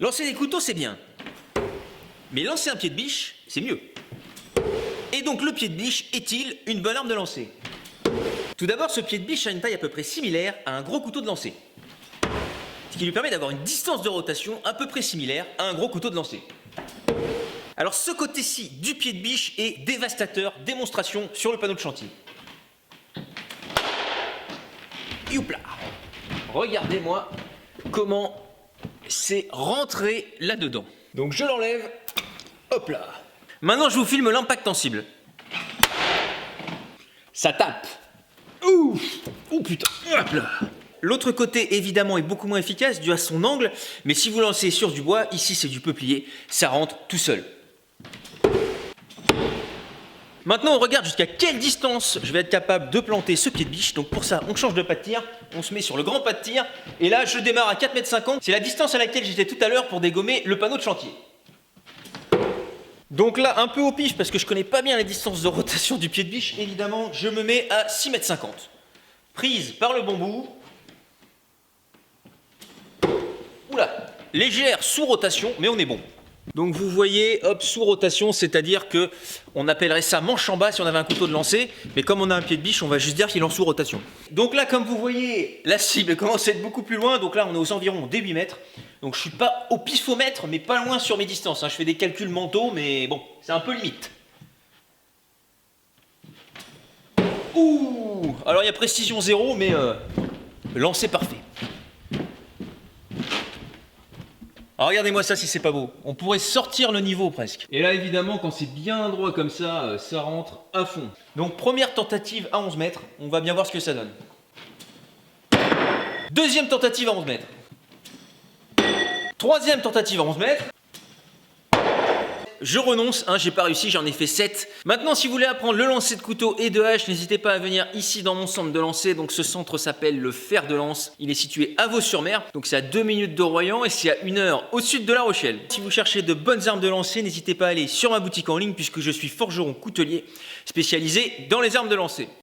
Lancer des couteaux, c'est bien. Mais lancer un pied de biche, c'est mieux. Et donc le pied de biche est-il une bonne arme de lancer? Tout d'abord, ce pied de biche a une taille à peu près similaire à un gros couteau de lancer. Ce qui lui permet d'avoir une distance de rotation à peu près similaire à un gros couteau de lancer. Alors ce côté-ci du pied de biche est dévastateur, démonstration sur le panneau de chantier. Youpla! Regardez-moi comment c'est rentré là-dedans. Donc je l'enlève, hop là. Maintenant je vous filme l'impact en cible. Ça tape. Ouf! Oh putain, hop là. L'autre côté évidemment est beaucoup moins efficace dû à son angle, mais si vous lancez sur du bois, ici c'est du peuplier, ça rentre tout seul. Maintenant on regarde jusqu'à quelle distance je vais être capable de planter ce pied de biche. Donc pour ça on change de pas de tir, on se met sur le grand pas de tir, et là je démarre à 4,50 m, c'est la distance à laquelle j'étais tout à l'heure pour dégommer le panneau de chantier. Donc là un peu au pif parce que je connais pas bien la distance de rotation du pied de biche, évidemment je me mets à 6,50 m. Prise par le bon bout. Oula, légère sous-rotation, mais on est bon. Donc vous voyez, hop, sous-rotation, c'est-à-dire que on appellerait ça manche en bas si on avait un couteau de lancer, mais comme on a un pied de biche, on va juste dire qu'il est en sous-rotation. Donc là, comme vous voyez, la cible commence à être beaucoup plus loin, donc là on est aux environs des 8 mètres. Donc je suis pas au pifomètre, mais pas loin sur mes distances, hein. Je fais des calculs mentaux, mais bon, c'est un peu limite. Ouh, alors il y a précision 0, mais lancer parfait. Alors regardez-moi ça si c'est pas beau, on pourrait sortir le niveau presque. Et là évidemment quand c'est bien droit comme ça, ça rentre à fond. Donc première tentative à 11 mètres, on va bien voir ce que ça donne. Deuxième tentative à 11 mètres. Troisième tentative à 11 mètres. Je renonce, hein, j'ai pas réussi, j'en ai fait 7. Maintenant, si vous voulez apprendre le lancer de couteau et de hache, n'hésitez pas à venir ici dans mon centre de lancer. Donc ce centre s'appelle le Fer de Lance. Il est situé à Vaux-sur-Mer, donc c'est à 2 minutes de Royan et c'est à 1 heure au sud de La Rochelle. Si vous cherchez de bonnes armes de lancer, n'hésitez pas à aller sur ma boutique en ligne puisque je suis forgeron coutelier spécialisé dans les armes de lancer.